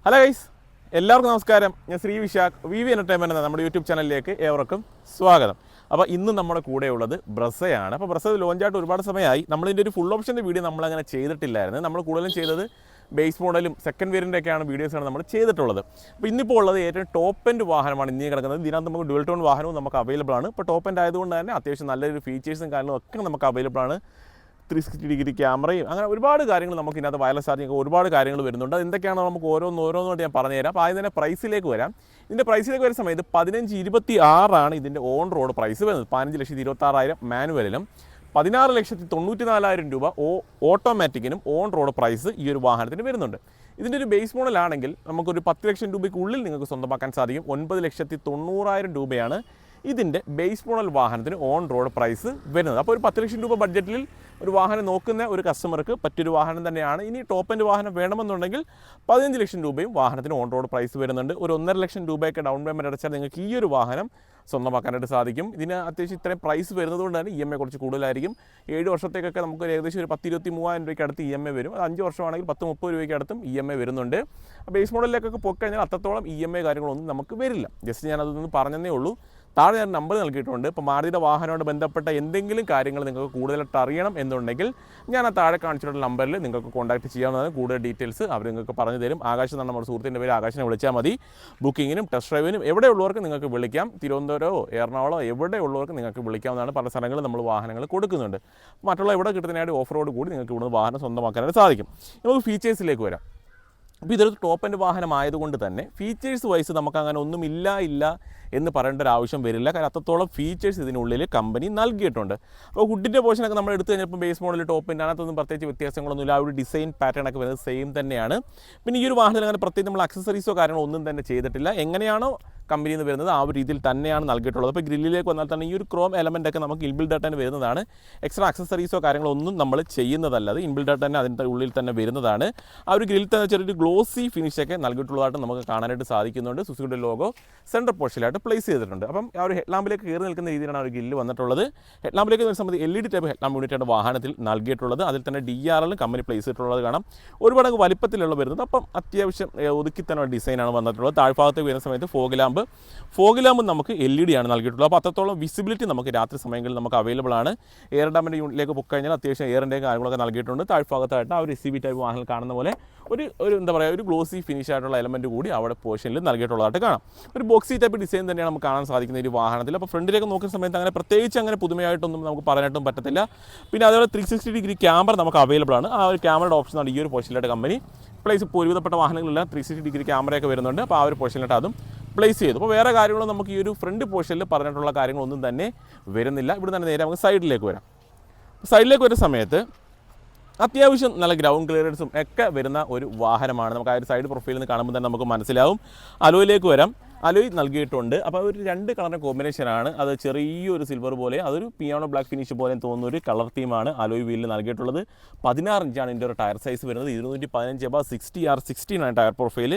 Hello guys, എല്ലാവർക്കും നമസ്കാരം. ഞാൻ ശ്രീ വിശാഖ്, VV എൻ്റർടൈൻമെൻറ്റ് എന്ന നമ്മുടെ യൂട്യൂബ് ചാനലിലേക്ക് ഏവർക്കും സ്വാഗതം. അപ്പോൾ ഇന്ന് നമ്മുടെ കൂടെയുള്ളത് ബ്രസയാണ്. അപ്പോൾ ബ്രസ ലോഞ്ചായിട്ട് ഒരുപാട് സമയമായി. നമ്മളിതിൻ്റെ ഒരു ഫുൾ ഓപ്ഷൻ്റെ വീഡിയോ നമ്മളങ്ങനെ ചെയ്തിട്ടില്ലായിരുന്നു. നമ്മൾ കൂടുതലും ചെയ്തത് ബേസ് മോഡലും സെക്കൻഡ് വേരിയൻ്റൊക്കെയാണ് വീഡിയോസാണ് നമ്മൾ ചെയ്തിട്ടുള്ളത്. അപ്പോൾ ഇന്നിപ്പോൾ ഉള്ളത് ഏറ്റവും ടോപ്പ് എൻഡ് വാഹനമാണ് ഇന്നീ കിടക്കുന്നത്. ഇതിനകത്ത് നമുക്ക് ഡുവൽ ടോൺ വാഹനവും നമുക്ക് അവൈലബിൾ ആണ്. ഇപ്പോൾ ടോപ്പ് എൻഡ് ആയതുകൊണ്ട് തന്നെ അത്യാവശ്യം നല്ലൊരു ഫീച്ചേഴ്സും കാര്യങ്ങളും ഒക്കെ നമുക്ക് അവൈലബിൾ ആണ്. 360 ക്യാമറയും അങ്ങനെ ഒരുപാട് കാര്യങ്ങൾ നമുക്ക് ഇതിനകത്ത് വയർലെസ് ചാർജിങ് ഒരുപാട് കാര്യങ്ങൾ വരുന്നുണ്ട്. അത് എന്തൊക്കെയാണോ നമുക്ക് ഓരോന്നോരോന്നായിട്ട് ഞാൻ പറഞ്ഞുതരാം. അപ്പോൾ ആദ്യം തന്നെ പ്രൈസിലേക്ക് വരാം. ഇതിൻ്റെ പ്രൈസിലേക്ക് വരുന്ന സമയത്ത് 15,26,000 ഇതിൻ്റെ ഓൺ റോഡ് പ്രൈസ് വരുന്നത്. 15,26,000 മാനുവലിലും 16,94,000 രൂപ ഓട്ടോമാറ്റിക്കിനും ഓൺ റോഡ് പ്രൈസ് ഈ ഒരു വാഹനത്തിന് വരുന്നുണ്ട്. ഇതിൻ്റെ ഒരു ബേസ് മോഡലാണെങ്കിൽ നമുക്കൊരു 10 ലക്ഷം രൂപയ്ക്കുള്ളിൽ നിങ്ങൾക്ക് സ്വന്തമാക്കാൻ സാധിക്കും. 9,90,000 രൂപയാണ് ഇതിൻ്റെ ബേസ് മോഡൽ വാഹനത്തിന് ഓൺ റോഡ് പ്രൈസ് വരുന്നത്. അപ്പോൾ ഒരു 10 ലക്ഷം രൂപ ബഡ്ജറ്റിൽ ഒരു വാഹനം നോക്കുന്ന ഒരു കസ്റ്റമർക്ക് പറ്റിയൊരു വാഹനം തന്നെയാണ്. ഇനി ടോപ്പ് എൻഡ് വാഹനം വേണമെന്നുണ്ടെങ്കിൽ 15 ലക്ഷം രൂപയും വാഹനത്തിന് ഓൺ റോഡ് പ്രൈസ് വരുന്നുണ്ട്. ഒരു 1.5 ലക്ഷം രൂപയൊക്കെ ഡൗൺ പേയ്മെൻറ്റ് അടച്ചാൽ നിങ്ങൾക്ക് ഈ ഒരു വാഹനം സ്വന്തമാക്കാനായിട്ട് സാധിക്കും. ഇതിന് അത്യാവശ്യം ഇത്രയും പ്രൈസ് വരുന്നതുകൊണ്ട് തന്നെ EMI കുറച്ച് കൂടുതലായിരിക്കും. 7 വർഷത്തേക്കൊക്കെ നമുക്ക് ഏകദേശം ഒരു 10,23,000 രൂപയ്ക്ക് അടുത്ത് EMI വരും. അത് 5 വർഷമാണെങ്കിൽ 10,30 രൂപയ്ക്ക് അടുത്തും EMI വരുന്നുണ്ട്. ബേസ് മോഡലിലേക്കൊക്കെ പോയിക്കഴിഞ്ഞാൽ അത്രത്തോളം EMI കാര്യങ്ങളൊന്നും നമുക്ക് വരില്ല. ജസ്റ്റ് ഞാനതൊന്ന് പറഞ്ഞതേ ഉള്ളൂ. താഴെ ഞാൻ നമ്പർ നൽകിയിട്ടുണ്ട്. ഇപ്പോൾ മാരുതിയുടെ വാഹനവുമായി ബന്ധപ്പെട്ട എന്തെങ്കിലും കാര്യങ്ങൾ നിങ്ങൾക്ക് കൂടുതലായിട്ട് അറിയണം എന്നുണ്ടെങ്കിൽ ഞാൻ ആ താഴെ കാണിച്ചിട്ടുള്ള നമ്പറിൽ നിങ്ങൾക്ക് കോൺടാക്ട് ചെയ്യാവുന്നതാണ്. കൂടുതൽ ഡീറ്റെയിൽസ് അവർ നിങ്ങൾക്ക് പറഞ്ഞു തരും. ആകാശ് എന്നാണ് നമ്മുടെ സുഹൃത്തിൻ്റെ പേര്. ആകാശിനെ വിളിച്ചാൽ മതി. ബുക്കിങ്ങിനും ടെസ്റ്റ് ഡ്രൈവിനും എവിടെയുള്ളവർക്ക് നിങ്ങൾക്ക് വിളിക്കാം. തിരുവനന്തപുരമോ എറണാകുളമോ എവിടെയുള്ളവർക്ക് നിങ്ങൾക്ക് വിളിക്കാവുന്നതാണ്. പല സ്ഥലങ്ങളിൽ നമ്മൾ വാഹനങ്ങൾ കൊടുക്കുന്നുണ്ട്. മറ്റുള്ള എവിടെ കിട്ടുന്നതിനായിട്ട് ഓഫ് റോഡ് കൂടി നിങ്ങൾക്ക് ഇവിടുന്ന് വാഹനം സ്വന്തമാക്കാനായിട്ട് സാധിക്കും. നമുക്ക് ഫീച്ചേഴ്സിലേക്ക് വരാം. അപ്പോൾ ഇതൊരു ടോപ്പ് എൻഡ് വാഹനമായതുകൊണ്ട് തന്നെ ഫീച്ചേഴ്സ് വൈസ് നമുക്ക് അങ്ങനെ ഒന്നും ഇല്ല എന്ന് പറയേണ്ട ഒരു ആവശ്യം വരില്ല. കാരണം അത്രത്തോളം ഫീച്ചേഴ്സ് ഇതിനുള്ളിൽ കമ്പനി നൽകിയിട്ടുണ്ട്. അപ്പോൾ ഹുഡിൻ്റെ പോർഷനൊക്കെ നമ്മൾ എടുത്തു കഴിഞ്ഞപ്പോൾ ബേസ് മോഡൽ ടോപ്പ് എൻഡ് അതിനകത്തൊന്നും പ്രത്യേകിച്ച് വ്യത്യാസങ്ങളൊന്നുമില്ല. ആ ഒരു ഡിസൈൻ പാറ്റേൺ ഒക്കെ വരുന്നത് സെയിം തന്നെയാണ്. പിന്നെ ഈ ഒരു വാഹനത്തിൽ അങ്ങനെ പ്രത്യേകിച്ച് നമ്മൾ അക്സസറീസോ കാര്യങ്ങളോ ഒന്നും തന്നെ ചെയ്തിട്ടില്ല. എങ്ങനെയാണോ കമ്പനിയിൽ നിന്ന് വരുന്നത് ആ ഒരു രീതിയിൽ തന്നെയാണ് നൽകിയിട്ടുള്ളത്. അപ്പോൾ ഗ്രില്ലിലേക്ക് വന്നാൽ തന്നെ ഈ ഒരു ക്രോം എലമെൻ്റ് ഒക്കെ നമുക്ക് ഇൻബിൽഡ് ആയിട്ട് തന്നെ വരുന്നതാണ്. എക്സ്ട്രാ അക്സസറീസോ കാര്യങ്ങളോ ഒന്നും നമ്മൾ ചെയ്യുന്നതല്ല. അത് ഇൻബിൽഡ് ആയിട്ട് തന്നെ അതിൻ്റെ ഉള്ളിൽ തന്നെ വരുന്നതാണ്. ആ ഒരു ഗ്രില്ലിൽ തന്നെ ചെറിയൊരു ഗ്ലോസി ഫിനിഷൊക്കെ നൽകിയിട്ടുള്ളതായിട്ട് നമുക്ക് കാണാനായിട്ട് സാധിക്കുന്നുണ്ട്. സുസുക്കിയുടെ ലോഗോ സെൻട്രൽ പോർഷനിലായിട്ട് പ്ലേസ് ചെയ്തിട്ടുണ്ട്. അപ്പം ആ ഒരു ഹെഡ് ലാമ്പിലേക്ക് കയറി നിൽക്കുന്ന രീതിയിലാണ് ആ ഒരു ഗ്രില്ല് വന്നിട്ടുള്ളത്. ഹെഡ് ലാമ്പിലേക്ക് വരുന്ന സമയത്ത് LED ടൈപ്പ് ഹെഡ് ലാമ്പ് യൂണിറ്റാണ് വാഹനത്തിൽ നൽകിയിട്ടുള്ളത്. അതിൽ തന്നെ DRL കമ്പനി പ്ലേസ് ചെയ്തിട്ടുള്ളത് കാണാം. ഒരുപാട് വലിപ്പത്തിലുള്ള വരുന്നത്. അപ്പം അത്യാവശ്യം ഒതുക്കി തന്നെ ഡിസൈനാണ് വന്നിട്ടുള്ളത്. താഴ്ഭാഗത്ത് വരുന്ന സമയത്ത് ഫോഗ് ലാമ്പ് നമുക്ക് LED ആണ് നൽകിയിട്ടുള്ളത്. അപ്പോൾ അത്രത്തോളം വിസിബിലിറ്റി നമുക്ക് രാത്രി സമയങ്ങളിൽ നമുക്ക് അവൈലബിൾ ആണ്. എയർ ഡാമിൻ്റെ യൂണിറ്റിലേക്ക് പോയി കഴിഞ്ഞാൽ അത്യാവശ്യം എയറിൻ്റെ കാര്യങ്ങളൊക്കെ നൽകിയിട്ടുണ്ട്. താഴ്ഭാഗത്തായിട്ട് ആ ഒരു SUV ടൈപ്പ് വാഹനം കാണുന്ന പോലെ ഒരു എന്താ പറയുക ഒരു ഗ്ലോസി ഫിനിഷ് ആയിട്ടുള്ള എലമെൻറ്റ് കൂടി അവിടെ പോർഷനിൽ നൽകിയിട്ടുള്ളതായിട്ട് കാണാം. ഒരു ബോക്സി ടൈപ്പ് ഡിസൈൻ തന്നെയാണ് നമുക്ക് കാണാൻ സാധിക്കുന്ന ഒരു വാഹനത്തിൽ. അപ്പോൾ ഫ്രണ്ടിലേക്ക് നോക്കുന്ന സമയത്ത് അങ്ങനെ പ്രത്യേകിച്ച് അങ്ങനെ പുതുമയായിട്ടൊന്നും നമുക്ക് പറയാനായിട്ടും പറ്റത്തില്ല. പിന്നെ അതേപോലെ 360 ക്യാമറ നമുക്ക് അവൈലബിൾ ആണ്. ആ ഒരു ക്യാമറയുടെ ഓപ്ഷനാണ് ഈ ഒരു പോർഷനിലായിട്ട് കമ്പനി പ്ലേസ്. ഇപ്പോൾ ഒരുവിധപ്പെട്ട വാഹനങ്ങളെല്ലാം 360 ക്യാമറയൊക്കെ വരുന്നുണ്ട്. അപ്പോൾ ആ ഒരു പോർഷനിലായിട്ട് അതും പ്ലേസ് ചെയ്തു. അപ്പോൾ വേറെ കാര്യങ്ങളും നമുക്ക് ഈ ഒരു ഫ്രണ്ട് പോർഷനിൽ പറഞ്ഞിട്ടുള്ള കാര്യങ്ങളൊന്നും തന്നെ വരുന്നില്ല. ഇവിടെ തന്നെ നേരെ നമുക്ക് സൈഡിലേക്ക് വരാം. സൈഡിലേക്ക് വരുന്ന സമയത്ത് അത്യാവശ്യം നല്ല ഗ്രൗണ്ട് ക്ലിയറൻസും ഒക്കെ വരുന്ന ഒരു വാഹനമാണ്. നമുക്ക് ആ ഒരു സൈഡ് പ്രൊഫൈലിൽ നിന്ന് കാണുമ്പോൾ തന്നെ നമുക്ക് മനസ്സിലാവും. അലോയിലേക്ക് വരാം. അലോയ് നൽകിയിട്ടുണ്ട്. അപ്പോൾ ഒരു 2 കളറിൻ്റെ കോമ്പിനേഷനാണ്. അത് ചെറിയൊരു സിൽവർ പോലെ അതൊരു പിയാനോ ബ്ലാക്ക് ഫിനിഷ് പോലെ തോന്നുന്ന ഒരു കളർ തീമാണ് അലോയ് വീലിൽ നൽകിയിട്ടുള്ളത്. 16 ഇഞ്ചാണ് ഇതിൻ്റെ ഒരു ടയർ സൈസ് വരുന്നത്. 215 60R69 ടയർ പ്രൊഫൈൽ,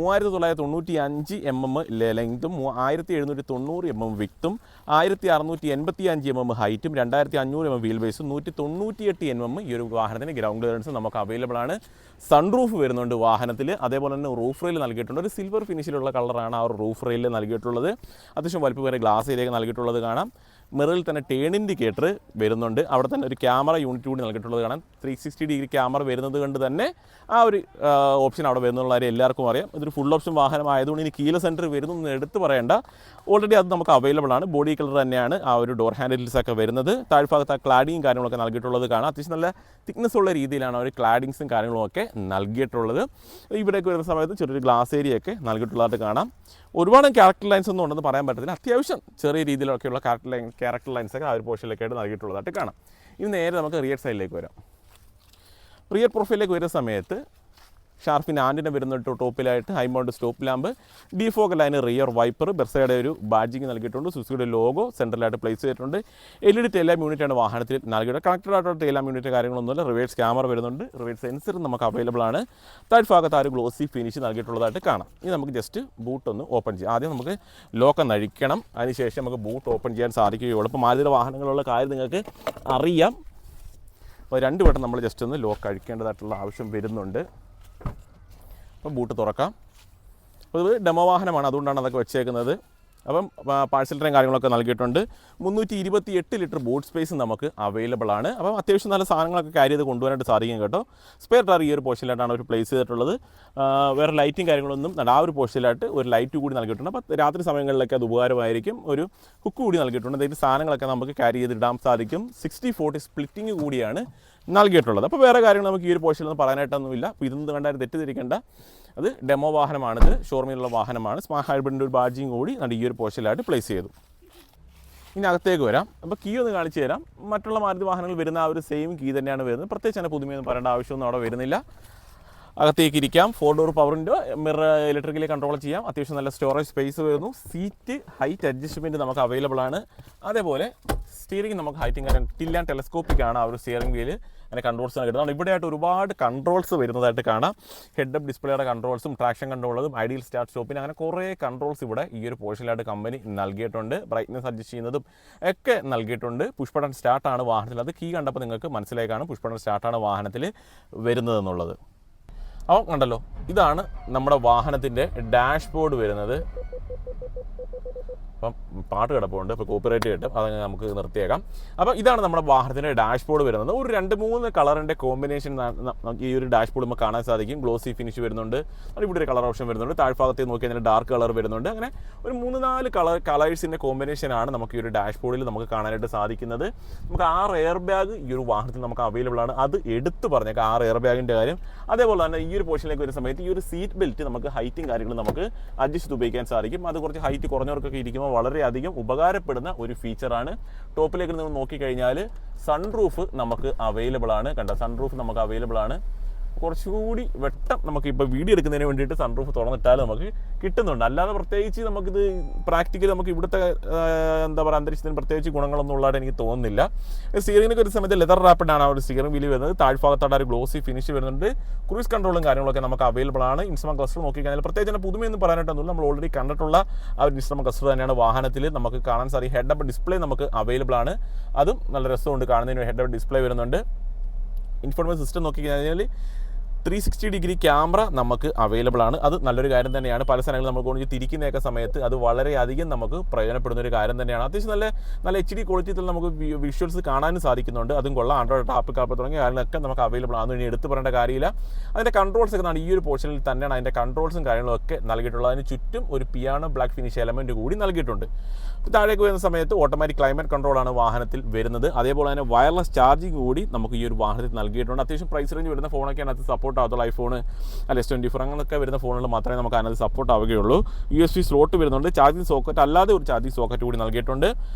3995 mm ലെങ്തും 1790 mm വിക്തും 1685 mm ഹൈറ്റും 2500 mm വീൽ ബേസും 198 mm ഈ ഒരു വാഹനത്തിന് ഗ്രൗണ്ട് ക്ലിയറൻസ് നമുക്ക് അവൈലബിൾ ആണ്. സൺറൂഫ് വരുന്നുണ്ട് വാഹനത്തിൽ. അതേപോലെ തന്നെ റൂഫ് റെയിൽ നൽകിയിട്ടുണ്ട്. ഒരു സിൽവർ ഫിനിഷിലുള്ള കളറാണ് ആ ഒരു റൂഫ് റെയിൽ നൽകിയിട്ടുള്ളത്. അത്യാവശ്യം വലിപ്പം വരെ ഗ്ലാസ് ഏരിയയൊക്കെ നൽകിയിട്ടുള്ളത് കാണാം. മിററിൽ തന്നെ ടേൺ ഇൻഡിക്കേറ്റർ വരുന്നുണ്ട്. അവിടെ തന്നെ ഒരു ക്യാമറ യൂണിറ്റ് കൂടി നൽകിയിട്ടുള്ളത് കാണാം. 360 ക്യാമറ വരുന്നത് കൊണ്ട് തന്നെ ആ ഒരു ഓപ്ഷൻ അവിടെ വരുന്നുള്ള കാര്യം എല്ലാവർക്കും അറിയാം. ഇതൊരു ഫുൾ ഓപ്ഷൻ വാഹനമായതുകൊണ്ട് ഇനി കീല സെൻറ്റർ വരുന്നു എടുത്ത് പറയേണ്ട. ഓൾറെഡി അത് നമുക്ക് അവൈലബിൾ ആണ്. ബോഡി കളർ തന്നെയാണ് ആ ഒരു ഡോർ ഹാൻഡിൽസൊക്കെ വരുന്നത്. താഴ്ഭാഗത്ത് ആ ക്ലാഡിങ്ങും കാര്യങ്ങളൊക്കെ നൽകിയിട്ടുള്ളത് കാണാം. അത്യാവശ്യം നല്ല തിക്നെസ് ഉള്ള രീതിയിലാണ് ആ ഒരു ക്ലാഡിങ്സും കാര്യങ്ങളും ഒക്കെ നൽകിയിട്ടുള്ളത്. ഇവിടേക്ക് വരുന്ന സമയത്ത് ചെറിയൊരു ഗ്ലാസ് ഏരിയയൊക്കെ നൽകിയിട്ടുള്ളതായിട്ട് കാണാം. ഒരുപാട് ക്യാരക്ടർ ലൈൻസ് ഒന്നും ഉണ്ടെന്ന് പറയാൻ പറ്റത്തില്ല. അത്യാവശ്യം ചെറിയ രീതിയിലൊക്കെയുള്ള ക്യാരക്ടർ ലൈൻസൊക്കെ ആ ഒരു പോർഷനിലേക്കായിട്ട് നൽകിയിട്ടുള്ളതായിട്ട് കാണാം. ഇനി നേരെ നമുക്ക് റിയർ സൈഡിലേക്ക് വരാം. റിയർ പ്രൊഫൈലിലേക്ക് വരുന്ന സമയത്ത് ഷാർപ്പിന് ആൻറ്റിനെ വരുന്ന ടോപ്പിലായിട്ട് high mount stop lamp, defog line, rear wiper, ബെർസയുടെ ഒരു ബാഡ്ജിങ് നൽകിയിട്ടുണ്ട്. സുസുക്കിയുടെ ലോഗോ സെൻട്രലായിട്ട് പ്ലേസ് ചെയ്തിട്ടുണ്ട്. LED ടൈലാം യൂണിറ്റാണ് വാഹനത്തിൽ നൽകിയിട്ട്. കണക്റ്റഡ് ആയിട്ടുള്ള ടൈലാം യൂണിറ്റ് കാര്യങ്ങളൊന്നുമില്ല. റിവേഴ്സ് ക്യാമറ വരുന്നുണ്ട്. റിവേഴ്സ് സെൻസർ നമുക്ക് അവൈലബിൾ ആണ്. താഴ്ഭാഗത്ത് ആ ഒരു ഗ്ലോസി ഫിനിഷ് നൽകിയിട്ടുള്ളതായിട്ട് കാണാം. ഇനി നമുക്ക് ജസ്റ്റ് ബൂട്ട് ഒന്ന് ഓപ്പൺ ചെയ്യാം. ആദ്യം നമുക്ക് ലോക്ക് അഴിക്കണം. അതിനുശേഷം നമുക്ക് ബൂട്ട് ഓപ്പൺ ചെയ്യാൻ സാധിക്കുകയുള്ളൂ. അപ്പോൾ മാരുതിയുടെ വാഹനങ്ങളുള്ള കാര്യം നിങ്ങൾക്ക് അറിയാം. അപ്പോൾ 2 വട്ടം നമ്മൾ ജസ്റ്റ് ഒന്ന് ലോക്ക് അഴിക്കേണ്ടതായിട്ടുള്ള ആവശ്യം വരുന്നുണ്ട്. അപ്പം ബൂട്ട് തുറക്കാം. അപ്പോൾ ഇത് ഡെമോ വാഹനമാണ്, അതുകൊണ്ടാണ് അതൊക്കെ വെച്ചേക്കുന്നത്. അപ്പം പാഴ്സൽ ട്രെയിൻ കാര്യങ്ങളൊക്കെ നൽകിയിട്ടുണ്ട്. 328 ലിറ്റർ ബൂട്ട് സ്പേസ് നമുക്ക് അവൈലബിൾ ആണ്. അപ്പം അത്യാവശ്യം നല്ല സാധനങ്ങളൊക്കെ ക്യാരി ചെയ്ത് കൊണ്ടുപോകാനായിട്ട് സാധിക്കും കേട്ടോ. സ്പെയർ ടയർ ഈ ഒരു പോർഷനിലായിട്ടാണ് അവർ പ്ലേസ് ചെയ്തിട്ടുള്ളത്. വേറെ ലൈറ്റും കാര്യങ്ങളൊന്നും ആ ഒരു പോർഷനിലായിട്ട് ഒരു ലൈറ്റ് കൂടി നൽകിയിട്ടുണ്ട്. അപ്പോൾ രാത്രി സമയങ്ങളിലൊക്കെ അത് ഉപകാരമായിരിക്കും. ഒരു ഹുക്ക് കൂടി നൽകിയിട്ടുണ്ട്. അതായത് സാധനങ്ങളൊക്കെ നമുക്ക് ക്യാരി ചെയ്തിടാൻ സാധിക്കും. 60-40 സ്പ്ലിറ്റിംഗ് കൂടിയാണ് നൽകിയിട്ടുള്ളത്. അപ്പോൾ വേറെ കാര്യങ്ങൾ നമുക്ക് ഈ ഒരു പോർഷനിലൊന്നും പറയാനായിട്ടൊന്നുമില്ല. അപ്പോൾ ഇതൊന്നും കണ്ടാൽ തെറ്റിദ്ധരിക്കേണ്ട, അത് ഡെമോ വാഹനമാണിത്, ഷോറൂമിലുള്ള വാഹനമാണ്. സ്മാർട്ട് ഹൈബ്രിഡിൻ്റെ ഒരു ബാഡ്ജിങ് കൂടി ഈ ഒരു പോർഷനിലായിട്ട് പ്ലേസ് ചെയ്തു. ഇനി അകത്തേക്ക് വരാം. അപ്പോൾ കീ ഒന്ന് കാണിച്ചു തരാം. മറ്റുള്ള മാരുതി വാഹനങ്ങൾ വരുന്ന ആ ഒരു സെയിം കീ തന്നെയാണ് വരുന്നത്. പ്രത്യേകിച്ച് തന്നെ പുതുമയൊന്നും പറയേണ്ട ആവശ്യമൊന്നും അവിടെ വരുന്നില്ല. അകത്തേക്ക് ഇരിക്കാം. 4 door power window, mirror electrically control ചെയ്യാം. അത്യാവശ്യം നല്ല സ്റ്റോറേജ് സ്പേസ് വരുന്നു. സീറ്റ് ഹൈറ്റ് അഡ്ജസ്റ്റ്മെൻറ്റ് നമുക്ക് അവൈലബിൾ ആണ്. അതേപോലെ സ്റ്റിയറിംഗ് നമുക്ക് ഹൈറ്റിംഗ് ടിൽ ആൻഡ് ടെലസ്കോപ്പിക് ആണ് ആ ഒരു സ്റ്റിയറിംഗ് വീല്. അങ്ങനെ കൺട്രോൾസ് കിട്ടുന്നത് ഇവിടെയായിട്ട് ഒരുപാട് കൺട്രോൾസ് വരുന്നതായിട്ട് കാണാം. ഹെഡ് അപ്പ് ഡിസ്പ്ലേയുടെ കൺട്രോൾസും ട്രാക്ഷൻ കൺട്രോളും ഐഡിയൽ സ്റ്റാർട്ട് സ്റ്റോപ്പിന് അങ്ങനെ കുറേ കൺട്രോൾസ് ഇവിടെ ഈ ഒരു പോർഷനിലായിട്ട് കമ്പനി നൽകിയിട്ടുണ്ട്. ബ്രൈറ്റ്നസ് അഡ്ജസ്റ്റ് ചെയ്യുന്നതും ഒക്കെ നൽകിയിട്ടുണ്ട്. പുഷ് ബട്ടൺ സ്റ്റാർട്ടാണ് വാഹനത്തിൽ. അത് കീ കണ്ടപ്പോൾ നിങ്ങൾക്ക് മനസ്സിലായി കാണും പുഷ് ബട്ടൺ സ്റ്റാർട്ടാണ് വാഹനത്തിൽ വരുന്നതെന്നുള്ളത്. അപ്പോൾ കണ്ടല്ലോ, ഇതാണ് നമ്മുടെ വാഹനത്തിൻ്റെ ഡാഷ്ബോർഡ് വരുന്നത്. അപ്പം പാട്ട് കിടപ്പുണ്ട്, ഇപ്പോൾ കോപ്പിറൈറ്റ് കിട്ടും, അതങ്ങനെ നമുക്ക് നിർത്തിയേക്കാം. അപ്പോൾ ഇതാണ് നമ്മുടെ വാഹനത്തിൻ്റെ ഡാഷ്ബോർഡ് വരുന്നത്. ഒരു 2-3 കളറിൻ്റെ കോമ്പിനേഷൻ ഈ ഒരു ഡാഷ്ബോർഡ് നമുക്ക് കാണാൻ സാധിക്കും. ഗ്ലോസി ഫിനിഷ് വരുന്നുണ്ട്, ഇവിടെ ഒരു കളർ ഓപ്ഷൻ വരുന്നുണ്ട്. താഴ്ഭാഗത്തേക്ക് നോക്കി കഴിഞ്ഞാൽ ഡാർക്ക് കളർ വരുന്നുണ്ട്. അങ്ങനെ ഒരു 3-4 കളേഴ്സിൻ്റെ കോമ്പിനേഷനാണ് നമുക്ക് ഈ ഒരു ഡാഷ്ബോർഡിൽ നമുക്ക് കാണാനായിട്ട് സാധിക്കുന്നത്. നമുക്ക് 6 എയർ ബാഗ് ഈ ഒരു വാഹനത്തിൽ നമുക്ക് അവൈലബിൾ ആണ്. അത് എടുത്ത് പറഞ്ഞേക്കാം 6 എയർ ബാഗിൻ്റെ കാര്യം. അതേപോലെ തന്നെ ഈ ഒരു പോർഷനിലേക്ക് വരുന്ന സമയത്ത് ഈ ഒരു സീറ്റ് ബെൽറ്റ് നമുക്ക് ഹൈറ്റും കാര്യങ്ങളും നമുക്ക് അഡ്ജസ്റ്റ് ചെയ്ത് ഉപയോഗിക്കാൻ സാധിക്കും. അത് കുറച്ച് ഹൈറ്റ് കുറഞ്ഞവർക്കൊക്കെ ഇരിക്കുമ്പോൾ വളരെയധികം ഉപകാരപ്പെടുന്ന ഒരു ഫീച്ചറാണ്. ടോപ്പിലേക്ക് നിങ്ങൾ നോക്കിക്കഴിഞ്ഞാൽ സൺറൂഫ് നമുക്ക് അവൈലബിൾ ആണ്. കണ്ടോ, സൺറൂഫ് നമുക്ക് അവൈലബിൾ ആണ്. കുറച്ചുകൂടി വെട്ടം നമുക്ക് ഇപ്പോൾ വീഡിയോ എടുക്കുന്നതിന് വേണ്ടിയിട്ട് സൺറൂഫ് തുറന്നിട്ടാൽ നമുക്ക് കിട്ടുന്നുണ്ട്. അല്ലാതെ പ്രത്യേകിച്ച് നമുക്കിത് പ്രാക്ടിക്കലി നമുക്ക് ഇവിടുത്തെ എന്താ പറയുക അന്തരീക്ഷത്തിന് പ്രത്യേകിച്ച് ഗുണങ്ങളൊന്നും ഉള്ളതായിട്ട് എനിക്ക് തോന്നുന്നില്ല. സ്റ്റിയറിംഗിനൊക്കെ ഒരു സമയത്ത് ലെതർ റാപ്പിഡാണ് ആ ഒരു സ്റ്റിയറിംഗ് വീല് വരുന്നത്. താഴ്ഭാഗത്തോടെ ഒരു ഗ്ലോസി ഫിനിഷ് വരുന്നുണ്ട്. ക്രൂസ് കൺട്രോളും കാര്യങ്ങളൊക്കെ നമുക്ക് അവൈലബിൾ ആണ്. ഇൻസ്ട്രുമെന്റ് ക്ലസ്റ്റർ നോക്കിക്കഴിഞ്ഞാൽ പ്രത്യേകിച്ച് തന്നെ പുതുമയൊന്നും പറയാനായിട്ടൊന്നുമില്ല. നമ്മൾ ഓൾറെഡി കണ്ടിട്ടുള്ള ആ ഒരു ഇൻസ്ട്രുമെന്റ് ക്ലസ്റ്റർ തന്നെയാണ് വാഹനത്തിൽ നമുക്ക് കാണാൻ സാധിക്കും. ഹെഡ് അപ്പ് ഡിസ്പ്ലേ നമുക്ക് അവൈലബിൾ ആണ്. അതും നല്ല രസമുണ്ട് കാണുന്നതിന്. ഹെഡ് അപ്പ് ഡിസ്പ്ലേ വരുന്നുണ്ട്. ഇൻഫോർമേഷൻ സിസ്റ്റം നോക്കിക്കഴിഞ്ഞാൽ 360 ഡിഗ്രി ക്യാമറ നമുക്ക് അവൈലബിൾ ആണ്. അത് നല്ലൊരു കാര്യം തന്നെയാണ്. പല സ്ഥലങ്ങളിൽ നമ്മൾ കൊണ്ട് തിരിക്കുന്നതൊക്കെ സമയത്ത് അത് വളരെയധികം നമുക്ക് പ്രയോജനപ്പെടുന്ന ഒരു കാര്യം തന്നെയാണ്. അത്യാവശ്യം നല്ല HD ക്വാളിറ്റിയിൽ നമുക്ക് വിഷ്വൽസ് കാണാനും സാധിക്കുന്നുണ്ട്. അതും കൊള്ളാം. ആൻഡ്രോയിഡ് ആപ്പ് കാപ്പ് തുടങ്ങിയ കാര്യങ്ങളൊക്കെ നമുക്ക് അവൈലബിൾ ആണ്. ഇനി എടുത്ത് പറയേണ്ട കാര്യമില്ല. അതിൻ്റെ കൺട്രോൾസ് ഒക്കെ ഈ ഒരു പോർഷനിൽ തന്നെയാണ് അതിൻ്റെ കൺട്രോൾസും കാര്യങ്ങളും ഒക്കെ നൽകിയിട്ടുള്ളത്. അതിന് ചുറ്റും ഒരു പിയാനോ ബ്ലാക്ക് ഫിനിഷ് എലമെൻറ്റ് കൂടി നൽകിയിട്ടുണ്ട്. താഴേക്ക് വരുന്ന സമയത്ത് ഓട്ടോമാറ്റിക് ക്ലൈമറ്റ് കൺട്രോളാണ് വാഹനത്തിൽ വരുന്നത്. അതേപോലെ തന്നെ വയർലെസ് ചാർജിങ് കൂടി നമുക്ക് ഈ ഒരു വാഹനത്തിൽ നൽകിയിട്ടുണ്ട്. അത്യാവശ്യം പ്രൈസ് റേഞ്ച് വരുന്ന ഫോണൊക്കെയാണ് അത് സപ്പോർട്ട് ആകത്തുള്ളൂ. ഐഫോൺ അല്ലെ S24 അങ്ങനെയൊക്കെ വരുന്ന ഫോണുകൾ മാത്രമേ നമുക്ക് അതിനകത്ത് സപ്പോർട്ട് ആവുകയുള്ളൂ. USB സ്ലോട്ട് വരുന്നുണ്ട്. ചാർജിങ് സോക്കറ്റ് അല്ലാതെ ഒരു ചാർജിങ് സോക്കറ്റ് കൂടി നൽകിയിട്ടുണ്ട്.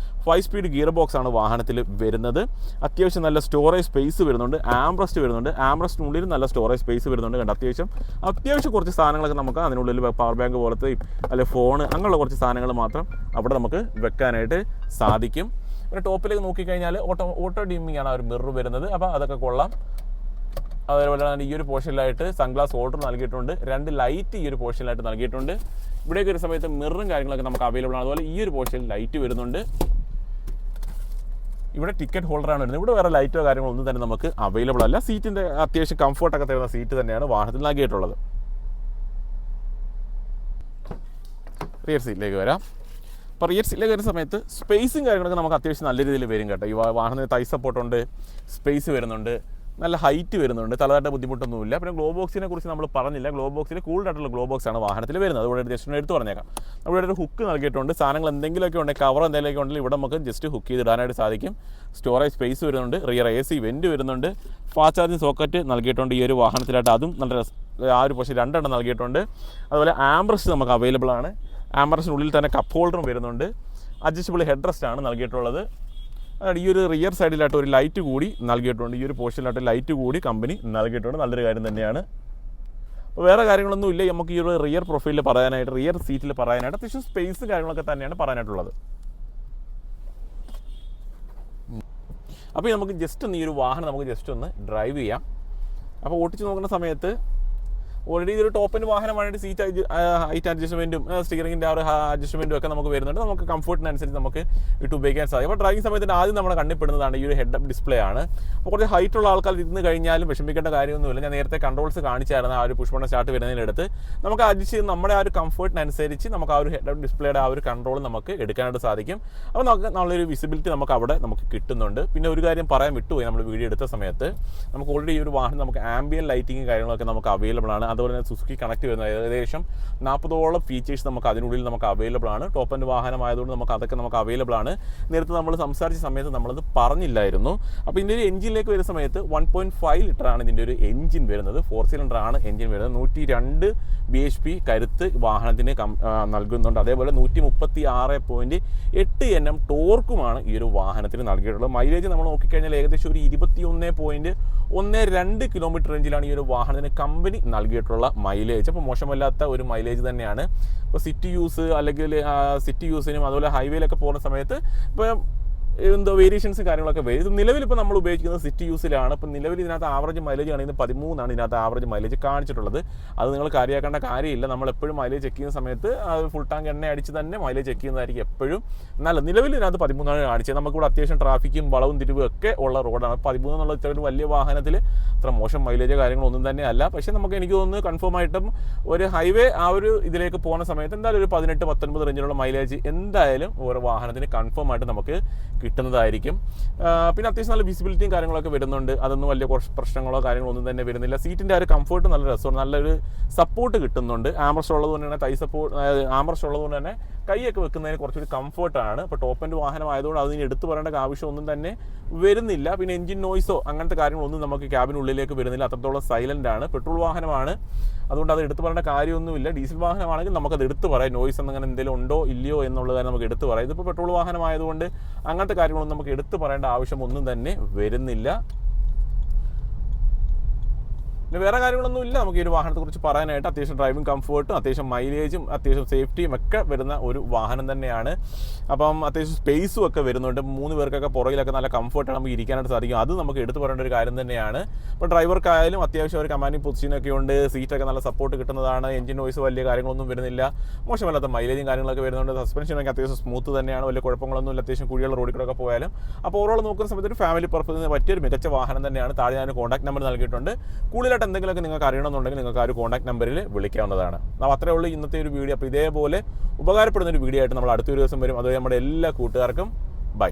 5 സ്പീഡ് ഗിയർ ബോക്സ് ആണ് വാഹനത്തിൽ വരുന്നത്. അത്യാവശ്യം നല്ല സ്റ്റോറേജ് സ്പേസ് വരുന്നുണ്ട്. ആംബ്രസ്റ്റ് വരുന്നുണ്ട്. ആംബ്രസ്റ്റിനുള്ളിൽ നല്ല സ്റ്റോറേജ് സ്പേസ് വരുന്നുണ്ട്. കണ്ട് അത്യാവശ്യം കുറച്ച് സാധനങ്ങളൊക്കെ നമുക്ക് അതിനുള്ളിൽ പവർ ബാങ്ക് പോലത്തെ അല്ലെ ഫോൺ അങ്ങനെയുള്ള കുറച്ച് സാധനങ്ങൾ മാത്രം അവിടെ നമുക്ക് വെക്കാനായിട്ട് സാധിക്കും. പിന്നെ ടോപ്പിലേക്ക് നോക്കിക്കഴിഞ്ഞാൽ ഓട്ടോ ഡീമിംഗ് ആണ് ആ ഒരു മിറർ വരുന്നത്. അപ്പോൾ അതൊക്കെ കൊള്ളാം. അതേപോലെ തന്നെ ഈ ഒരു പോർഷനിലായിട്ട് സൺഗ്ലാസ് ഹോൾഡർ നൽകിയിട്ടുണ്ട്. 2 ലൈറ്റ് ഈ ഒരു പോർഷനിലായിട്ട് നൽകിയിട്ടുണ്ട്. ഇവിടേക്ക് ഒരു സമയത്ത് മിററും കാര്യങ്ങളൊക്കെ നമുക്ക് അവൈലബിൾ ആണ്. അതുപോലെ ഈ ഒരു പോർഷനിൽ ലൈറ്റ് വരുന്നുണ്ട്. ഇവിടെ ടിക്കറ്റ് ഹോൾഡറാണ് വരുന്നത്. ഇവിടെ വേറെ ലൈറ്റോ കാര്യങ്ങളോ ഒന്നും തന്നെ നമുക്ക് അവൈലബിൾ അല്ല. സീറ്റിൻ്റെ അത്യാവശ്യം കംഫർട്ടൊക്കെ തരുന്ന സീറ്റ് തന്നെയാണ് വാഹനത്തിൽ നൽകിയിട്ടുള്ളത്. റിയർ സീറ്റിലേക്ക് വരാം. അപ്പോൾ റിയർ സീറ്റിലേക്ക് വരുന്ന സമയത്ത് സ്പേസും കാര്യങ്ങളൊക്കെ നമുക്ക് അത്യാവശ്യം നല്ല രീതിയിൽ വരും കേട്ടോ. ഈ വാഹനത്തിന് തൈ സപ്പോർട്ടുണ്ട്, സ്പേസ് വരുന്നുണ്ട്, നല്ല ഹൈറ്റ് വരുന്നുണ്ട്, തലതായിട്ട് ബുദ്ധിമുട്ടൊന്നുമില്ല. പിന്നെ ഗ്ലോ ബോക്സിനെ കുറിച്ച് നമ്മൾ പറഞ്ഞില്ല. ഗ്ലോ ബോക്സിൽ കൂൾഡായിട്ടുള്ള ഗ്ലോ ബോക്സ് ആണ് വാഹനത്തിൽ വരുന്നത്. അതുകൊണ്ട് ജസ്റ്റ് എടുത്ത് പറഞ്ഞേക്കാം. അവിടെ ഒരു ഹുക്ക് നൽകിയിട്ടുണ്ട്. സാധനങ്ങൾ എന്തെങ്കിലുമൊക്കെ ഉണ്ടെങ്കിൽ കവർ എന്തെങ്കിലുമൊക്കെ ഉണ്ടെങ്കിൽ ഇവിടെ നമുക്ക് ജസ്റ്റ് ഹുക്ക് ചെയ്തിടാനായിട്ട് സാധിക്കും. സ്റ്റോറേജ് സ്പേസ് വരുന്നുണ്ട്. റിയർ AC വെൻറ്റ് വരുന്നുണ്ട്. ഫാസ്റ്റ് ചാർജിങ് സോക്കറ്റ് നൽകിയിട്ടുണ്ട് ഈ ഒരു വാഹനത്തിലായിട്ട്. അതും നല്ല ആ ഒരു പക്ഷേ 2 എണ്ണം നൽകിയിട്ടുണ്ട്. അതുപോലെ ആംബ്രസ്റ്റ് നമുക്ക് അവൈലബിൾ ആണ്. ആംബ്രസ്റ്റിനുള്ളിൽ തന്നെ കപ്പ് ഹോൾഡറും വരുന്നുണ്ട്. അഡ്ജസ്റ്റബിൾ ഹെഡ് റെസ്റ്റ് ആണ് നൽകിയിട്ടുള്ളത്. ഈ ഒരു റിയർ സൈഡിലായിട്ട് ഒരു ലൈറ്റ് കൂടി നൽകിയിട്ടുണ്ട്. ഈ ഒരു പോർഷനിലായിട്ട് ലൈറ്റ് കൂടി കമ്പനി നൽകിയിട്ടുണ്ട്. നല്ലൊരു കാര്യം തന്നെയാണ്. അപ്പോൾ വേറെ കാര്യങ്ങളൊന്നും ഇല്ല നമുക്ക് ഈ ഒരു റിയർ പ്രൊഫൈലിൽ പറയാനായിട്ട്, റിയർ സീറ്റിൽ പറയാനായിട്ട്. അത്യാവശ്യം സ്പേസ് കാര്യങ്ങളൊക്കെ തന്നെയാണ് പറയാനായിട്ടുള്ളത്. അപ്പോൾ നമുക്ക് ജസ്റ്റ് ഒന്ന് ഈ ഒരു വാഹനം നമുക്ക് ജസ്റ്റ് ഒന്ന് ഡ്രൈവ് ചെയ്യാം. അപ്പോൾ ഓടിച്ച് നോക്കുന്ന സമയത്ത് ഓൾറെഡി ഇതൊരു ടോപ്പിൻ്റെ വാഹനമായിട്ട് സീറ്റ് ഹൈറ്റ് അഡ്ജസ്റ്റ്മെൻറ്റും സ്റ്റിയറിംഗിൻ്റെ ആ ഒരു അഡ്ജസ്റ്റ്മെൻറ്റും ഒക്കെ നമുക്ക് വരുന്നുണ്ട്. നമുക്ക് കംഫർട്ടിനനുസരിച്ച് നമുക്ക് ഇട്ട് ഉപയോഗിക്കാൻ സാധിക്കും. അപ്പോൾ ഡ്രൈവിംഗ് സമയത്തിന് ആദ്യം നമ്മുടെ കണ്ണിപ്പെടുന്നതാണ് ഈ ഒരു ഹെഡ് അപ്പ് ഡിസ്പ്ലേ ആണ്. അപ്പോൾ കുറച്ച് ഹൈറ്റുള്ള ആൾക്കാർ ഇരുന്ന് കഴിഞ്ഞാലും വിഷമിക്കേണ്ട കാര്യമൊന്നുമില്ല. ഞാൻ നേരത്തെ കൺട്രോൾസ് കാണിച്ചായിരുന്നു ആ ഒരു പുഷ് ബട്ടൺ സ്റ്റാർട്ട് വരുന്നതിനടുത്ത് നമുക്ക് അഡ്ജസ്റ്റ് ചെയ്ത് നമ്മുടെ ആ ഒരു കംഫർട്ടിനനുസരിച്ച് നമുക്ക് ആ ഒരു ഹെഡ് അപ്പ് ഡിസ്പ്ലേയുടെ ആ ഒരു കൺട്രോൾ നമുക്ക് എടുക്കാനായിട്ട് സാധിക്കും. അപ്പോൾ നമുക്ക് നല്ലൊരു വിസിബിലിറ്റി നമുക്ക് അവിടെ നമുക്ക് കിട്ടുന്നുണ്ട്. പിന്നെ ഒരു കാര്യം പറയാൻ വിട്ടുപോയി, നമ്മൾ വീഡിയോ എടുത്ത സമയത്ത് നമുക്ക് ഓൾറെഡി ഈ ഒരു വാഹനം നമുക്ക് ആംബിയൻ ലൈറ്റിംഗ് കാര്യങ്ങളൊക്കെ നമുക്ക് അവൈലബിൾ ആണ്. അതുപോലെ തന്നെ സുസുക്കി കണക്ട് വരുന്ന ഏകദേശം 40ഓളം ഫീച്ചേഴ്സ് നമുക്ക് അതിനുള്ളിൽ നമുക്ക് അവൈലബിൾ ആണ്. ടോപ്പ് എൻഡ് വാഹനമായതുകൊണ്ട് നമുക്ക് അതൊക്കെ നമുക്ക് അവൈലബിൾ ആണ്. നേരത്തെ നമ്മൾ സംസാരിച്ച സമയത്ത് നമ്മളത് പറഞ്ഞില്ലായിരുന്നു. അപ്പോൾ ഇതിൻ്റെ ഒരു എഞ്ചിനിലേക്ക് വരുന്ന സമയത്ത് 1.5 ലിറ്ററാണ് ഇതിൻ്റെ ഒരു എഞ്ചിൻ വരുന്നത്. 4 സിലിണ്ടറാണ് എഞ്ചിൻ വരുന്നത്. 102 bhp കരുത്ത് വാഹനത്തിന് നൽകുന്നുണ്ട്. അതേപോലെ 136.8 Nm ടോർക്കുമാണ് ഈ ഒരു വാഹനത്തിന് നൽകിയിട്ടുള്ളത്. മൈലേജ് നമ്മൾ നോക്കിക്കഴിഞ്ഞാൽ ഏകദേശം ഒരു 21.12 കിലോമീറ്റർ റേഞ്ചിലാണ് ഈ ഒരു വാഹനത്തിന് കമ്പനി നൽകിയിട്ടുള്ള മൈലേജ്. അപ്പോൾ മോശമല്ലാത്ത ഒരു മൈലേജ് തന്നെയാണ്. ഇപ്പോൾ സിറ്റി യൂസ് അല്ലെങ്കിൽ സിറ്റി യൂസിനും അതുപോലെ ഹൈവേയിലൊക്കെ പോകുന്ന സമയത്ത് ഇപ്പോൾ എന്തോ വേരിയേഷൻസും കാര്യങ്ങളൊക്കെ വരും. ഇത് നിലവിൽ ഇപ്പോൾ നമ്മൾ ഉപയോഗിക്കുന്നത് സിറ്റി യൂസിലാണ്. ഇപ്പോൾ നിലവിൽ ഇതിനകത്ത് ആവറേജ് മൈലേജ് ആണെങ്കിൽ 13 ഇതിനകത്ത് ആവറേജ് മൈലേജ് കാണിച്ചിട്ടുള്ളത്. അത് നിങ്ങൾ കാര്യമാക്കേണ്ട കാര്യമില്ല. നമ്മളെപ്പോഴും മൈലേജ് ചെക്ക് ചെയ്യുന്ന സമയത്ത് ഫുൾ ടാങ്ക് എണ്ണ അടിച്ച് തന്നെ മൈലേജ് ചെക്ക് ചെയ്യുന്നതായിരിക്കും എപ്പോഴും. എന്നാൽ നിലവിൽ ഇതിനകത്ത് 13 കാണിച്ചത്. നമുക്കിവിടെ അത്യാവശ്യം ട്രാഫിക്കും വളവും തിരിവും ഒക്കെ ഉള്ള റോഡാണ്. 13 എന്നുള്ള ഇത്ര വലിയ വാഹനത്തിൽ അത്ര മോശം മൈലേജ് കാര്യങ്ങളൊന്നും തന്നെ അല്ല. പക്ഷേ എനിക്ക് തോന്നുന്നു കൺഫേം ആയിട്ടും ഒരു ഹൈവേ ആ ഒരു ഇതിലേക്ക് പോകുന്ന സമയത്ത് എന്തായാലും ഒരു 18-19 റേഞ്ചിലുള്ള മൈലേജ് എന്തായാലും ഓരോ വാഹനത്തിന് കൺഫേം ആയിട്ട് നമുക്ക് കിട്ടുന്നതായിരിക്കും. പിന്നെ അത്യാവശ്യം നല്ല വിസിബിലിറ്റിയും കാര്യങ്ങളൊക്കെ വരുന്നുണ്ട്. അതൊന്നും വലിയ കുറച്ച് പ്രശ്നങ്ങളോ കാര്യങ്ങളോ ഒന്നും തന്നെ വരുന്നില്ല. സീറ്റിൻ്റെ ആ ഒരു കംഫർട്ട് നല്ല രസമാണ്. നല്ലൊരു സപ്പോർട്ട് കിട്ടുന്നുണ്ട്. ആംബ്രസ്റ്റ് ഉള്ളതുകൊണ്ട് തന്നെ തൈ സപ്പോർട്ട് ആംബ്രസ്റ്റ് ഉള്ളതുകൊണ്ട് തന്നെ കൈയൊക്കെ വെക്കുന്നതിന് കുറച്ചൊരു കംഫർട്ടാണ്. ഇപ്പോൾ ടോപ്പ് എൻഡ് വാഹനമായതുകൊണ്ട് അതിന് എടുത്തു പറയേണ്ട ആവശ്യമൊന്നും തന്നെ വരുന്നില്ല. പിന്നെ എഞ്ചിൻ നോയ്സോ അങ്ങനത്തെ കാര്യങ്ങളൊന്നും നമുക്ക് ക്യാബിനുള്ളിലേക്ക് വരുന്നില്ല. അത്രത്തോളം സൈലൻ്റ് ആണ്. പെട്രോൾ വാഹനമാണ്, അതുകൊണ്ട് അത് എടുത്തു പറയേണ്ട കാര്യമൊന്നുമില്ല. ഡീസൽ വാഹനമാണെങ്കിൽ നമുക്കത് എടുത്തു പറയാം. നോയ്സ് അങ്ങനെ എന്തെങ്കിലും ഉണ്ടോ ഇല്ലയോ എന്നുള്ള കാര്യം നമുക്ക് എടുത്തു പറയാം. ഇതിപ്പോൾ പെട്രോൾ വാഹനമായതുകൊണ്ട് അങ്ങനത്തെ കാര്യങ്ങളൊന്നും നമുക്ക് എടുത്തു പറയേണ്ട ആവശ്യമൊന്നും തന്നെ വരുന്നില്ല. പിന്നെ വേറെ കാര്യങ്ങളൊന്നും ഇല്ല നമുക്ക് ഈ ഒരു വാഹനത്തെക്കുറിച്ച് പറയാനായിട്ട്. അത്യാവശ്യം ഡ്രൈവിംഗ് കംഫർട്ടും അത്യാവശ്യം മൈലേജും അത്യാവശ്യം സേഫ്റ്റിയും ഒക്കെ വരുന്ന ഒരു വാഹനം തന്നെയാണ്. അപ്പം അത്യാവശ്യം സ്പേസും ഒക്കെ വരുന്നുണ്ട്. 3 പേർക്കൊക്കെ പുറകിലൊക്കെ നല്ല കംഫർട്ടാണ് നമുക്ക് ഇരിക്കാനായിട്ട് സാധിക്കും. അത് നമുക്ക് എടുത്തു പറയേണ്ട ഒരു കാര്യം തന്നെയാണ്. ഇപ്പോൾ ഡ്രൈവർക്കായാലും അത്യാവശ്യം ഒരു കമാൻഡിങ് പൊസിഷനൊക്കെ ഉണ്ട്. സീറ്റൊക്കെ നല്ല സപ്പോർട്ട് കിട്ടുന്നതാണ്. എഞ്ചിൻ നോയ്സ് വലിയ കാര്യങ്ങളൊന്നും വരുന്നില്ല. മോശമല്ലാത്ത മൈലേജും കാര്യങ്ങളൊക്കെ വരുന്നുണ്ട്. സസ്പെൻഷനൊക്കെ അത്യാവശ്യം സ്മൂത്ത് തന്നെയാണ്. വലിയ കുഴപ്പങ്ങളൊന്നും ഇല്ല. അത്യാവശ്യം കുഴിയുള്ള റോഡിൽ കൂടെ ഒക്കെ പോയാലും. അപ്പോൾ ഓവറോൾ നോക്കുന്ന സമയത്ത് ഒരു ഫാമിലി പർപ്പസിന് പറ്റിയൊരു മികച്ച വാഹനം തന്നെയാണ്. താഴെ ഞാൻ കോൺടാക്ട് നമ്പർ നൽകിയിട്ടുണ്ട്. കൂടുതലായിട്ട് എന്തെങ്കിലുമൊക്കെ നിങ്ങൾക്ക് അറിയണമെന്നുണ്ടെങ്കിൽ നിങ്ങൾക്ക് ആ ഒരു കോൺടാക്ട് നമ്പറിൽ വിളിക്കാവുന്നതാണ്. അത്രേ ഉള്ളൂ ഇന്നത്തെ ഒരു വീഡിയോ. അപ്പോൾ ഇതേപോലെ ഉപകാരപ്പെടുന്ന ഒരു വീഡിയോ ആയിട്ട് നമ്മൾ അടുത്തൊരു ദിവസം വരും. അതുവരെ നമ്മുടെ എല്ലാ കൂട്ടുകാർക്കും ബൈ.